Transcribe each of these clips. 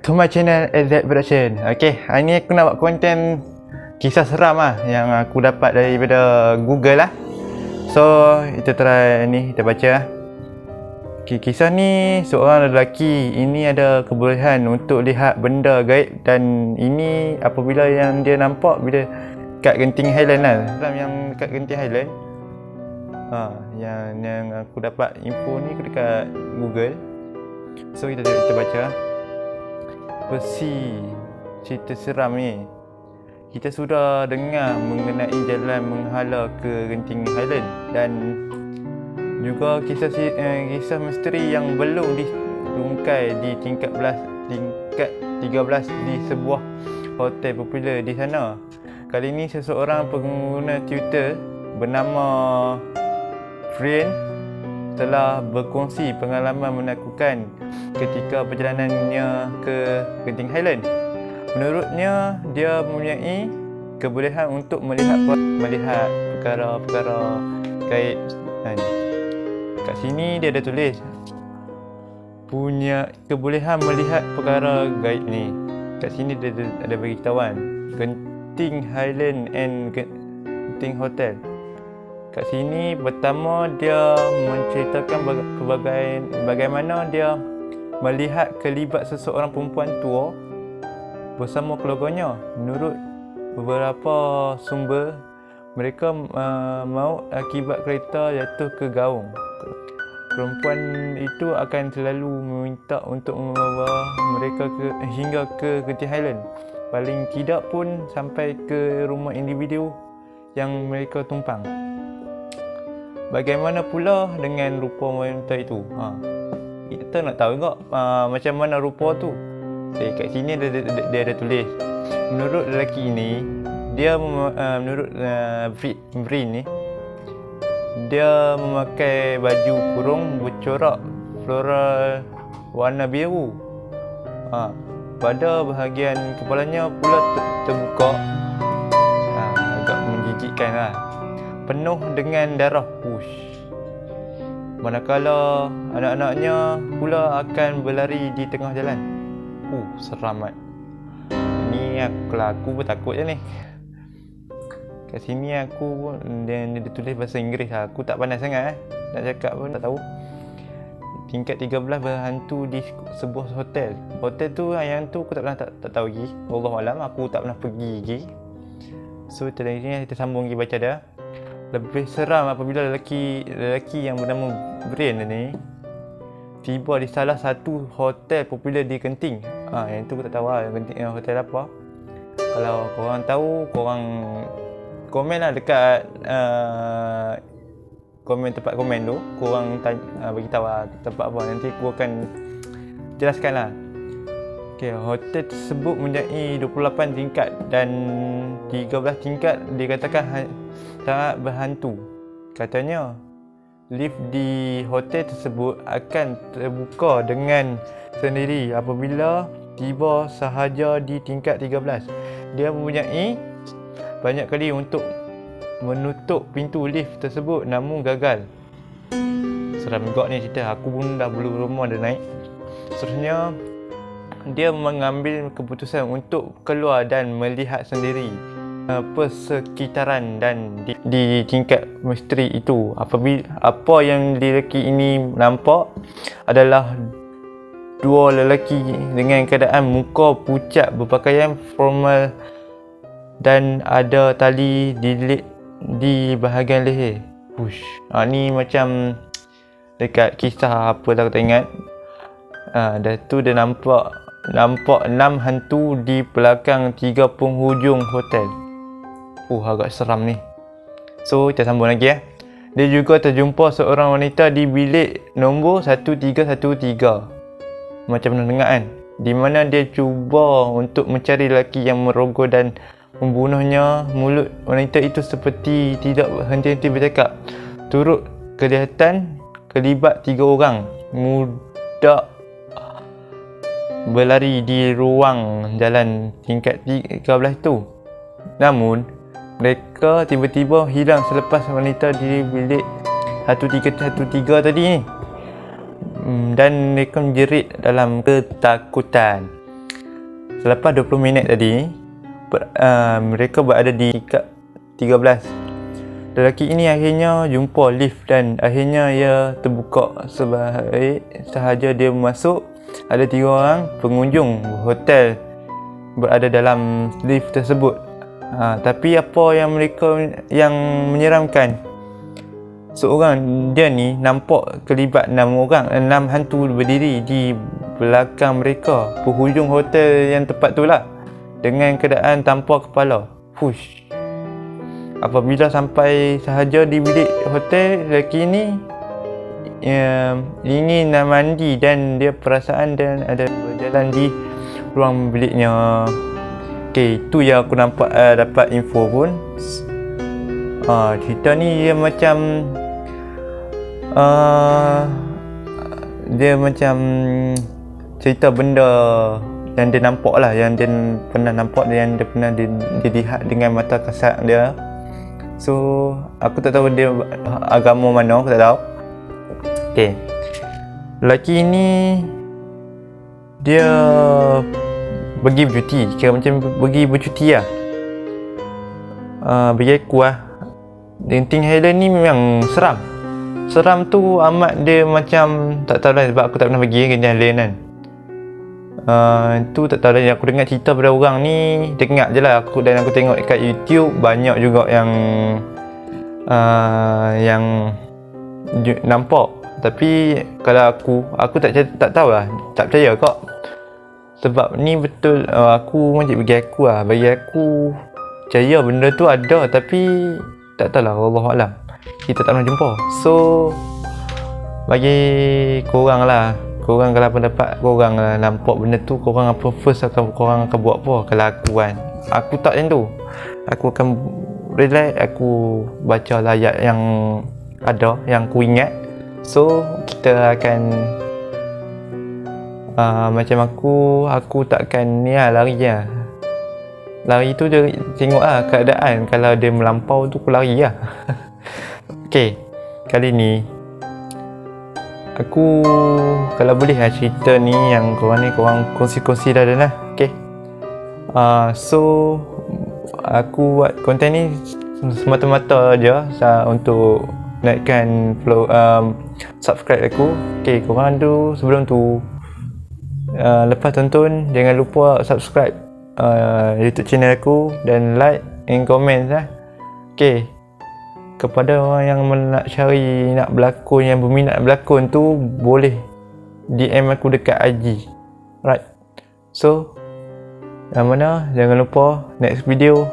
to my channel AZ Production. Okay, hari ni aku nak buat konten kisah seram lah yang aku dapat daripada Google lah. So, kita try ni, kita baca lah. Okay, kisah ni seorang lelaki ini ada kebolehan untuk lihat benda gaib, dan ini apabila yang dia nampak bila kat Genting Highland lah. Yang kat Genting Highland, yang aku dapat info ni dekat Google. So kita baca versi cerita seram ni. Kita sudah dengar mengenai jalan menghala ke Genting Highland, dan juga kisah misteri yang belum dirungkai di tingkat 13 di sebuah hotel popular di sana. Kali ini seseorang pengguna Twitter bernama Friend telah berkongsi pengalaman menakutkan ketika perjalanannya ke Genting Highland. Menurutnya, dia mempunyai kebolehan untuk melihat perkara-perkara gaib. Kat sini dia ada tulis punya kebolehan melihat perkara gaib ni. Kat sini dia ada bagi tahuan Genting Highland and Genting Hotel. Kat sini pertama dia menceritakan bagaimana dia melihat kelibat seseorang perempuan tua bersama keluarganya. Menurut beberapa sumber, mereka maut akibat kereta jatuh ke gaung. Perempuan itu akan selalu meminta untuk membawa mereka hingga ke Genting Highland, paling tidak pun sampai ke rumah individu yang mereka tumpang. Bagaimana pula dengan rupa wanita itu? Kita nak tahu juga macam mana rupa tu. Kat sini dia ada tulis. Menurut lelaki ini, dia menurut Brin ni, dia memakai baju kurung bercorak floral warna biru. Pada bahagian kepalanya pula terbuka. Agak menjijikkan lah. Penuh dengan darah. Manakala anak-anaknya pula akan berlari di tengah jalan. Seram mat. Ni aku pun takut je ni. Kat sini aku dia tulis bahasa Inggeris lah. Aku tak pandai sangat nak cakap pun tak tahu. Tingkat 13 berhantu di sebuah hotel. Hotel tu yang tu aku tak pernah tak tahu lagi. Wallahualam, aku tak pernah pergi lagi. So tadi ni kita sambung lagi baca dah. Lebih seram apabila lelaki yang bernama Brian ni tiba di salah satu hotel popular di Genting. Yang tu aku tak tahu lah Genting hotel apa. Kalau korang tahu, korang komen lah dekat tempat komen tu. Korang bagi tahu lah tempat apa. Nanti aku akan jelaskan lah. Okay, hotel tersebut mempunyai 28 tingkat dan 13 tingkat dikatakan sangat berhantu. Katanya, lift di hotel tersebut akan terbuka dengan sendiri apabila tiba sahaja di tingkat 13. Dia mempunyai banyak kali untuk menutup pintu lift tersebut namun gagal. Seram juga ni cerita. Aku pun dah bulu rumah dah naik. Seterusnya, dia mengambil keputusan untuk keluar dan melihat sendiri persekitaran dan di tingkat misteri itu. Apa yang lelaki ini nampak adalah dua lelaki dengan keadaan muka pucat berpakaian formal dan ada tali dililit di bahagian leher. Ni macam dekat kisah apa tak ingat. Dah tu dia nampak 6 hantu di belakang 3 penghujung hotel. Agak seram ni. So kita sambung lagi ya. Dia juga terjumpa seorang wanita di bilik nombor 1313. Macam pernah dengar kan? Di mana dia cuba untuk mencari lelaki yang merogoh dan membunuhnya. Mulut wanita itu seperti tidak henti-henti bercakap. Turut kelihatan kelibat 3 orang muda berlari di ruang jalan tingkat 13 itu. Namun, mereka tiba-tiba hilang selepas wanita di bilik 1313 tadi ni. Dan mereka menjerit dalam ketakutan. selepas 20 minit tadi mereka berada di tingkat 13. Lelaki ini akhirnya jumpa lift dan akhirnya ia terbuka sebaik sahaja dia masuk. Ada 3 orang pengunjung hotel berada dalam lift tersebut. Tapi apa yang yang menyeramkan, seorang dia ni nampak kelibat 6 hantu berdiri di belakang mereka, penghujung hotel yang tepat tu lah, dengan keadaan tanpa kepala. Hush. Apabila sampai sahaja di bilik hotel, lelaki ini ingin nak mandi dan dia perasaan dan ada berjalan di ruang biliknya. Okey, tu yang aku nampak dapat info pun. Cerita ni dia macam cerita benda yang dia nampak lah, yang dia pernah nampak, yang dia pernah dilihat dengan mata kasat dia. So aku tak tahu dia agama mana, aku tak tahu. Okay, lelaki ni dia pergi bercuti, kira macam pergi bercuti lah. Bagi aku lah, Genting Highland ni memang seram tu amat. Dia macam tak tahu lah, sebab aku tak pernah pergi Genting Highland kan. Tu tak tahu lah, aku dengar cerita pada orang ni, dengar je lah aku, dan aku tengok dekat YouTube banyak juga yang nampak. Tapi kalau aku tak tahu lah, tak percaya kok. Sebab ni betul, aku macam bagi aku percaya benda tu ada, tapi tak tahu lah, Wallahualam, kita tak pernah jumpa. So bagi korang lah, korang kalau pendapat korang lah, nampak benda tu, korang apa first korang akan buat apa? Kalau aku kan, aku tak macam tu. Aku akan relax, aku baca ayat yang ada, yang aku ingat. So kita akan macam aku takkan ni lah, lari lah. Lari tu dia tengok lah keadaan, kalau dia melampau tu aku lari lah. Okay, kali ni aku kalau boleh lah cerita ni yang korang kongsi-kongsi dah lah. Okay, so aku buat konten ni semata-mata je untuk naikkan subscribe aku. Okay, korang tu sebelum tu lepas tonton jangan lupa subscribe YouTube channel aku dan like and comment lah. Okay, kepada orang yang nak berlakon, yang berminat berlakon tu, boleh DM aku dekat IG. Right, so yang mana, jangan lupa next video.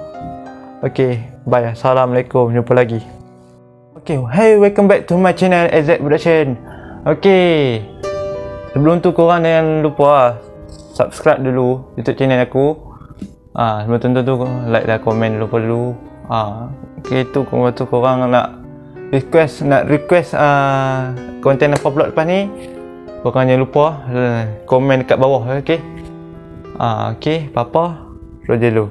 Okay, bye, assalamualaikum, jumpa lagi. Okay, hey, welcome back to my channel AZ Production. Okay, sebelum tu korang jangan lupa subscribe dulu YouTube channel aku. Sebelum tonton tu like dan komen dulu. Okay, tu korang nak request konten apa upload lepas ni, korang jangan lupa komen dekat bawah. Okay, okay, Papa Roger dulu.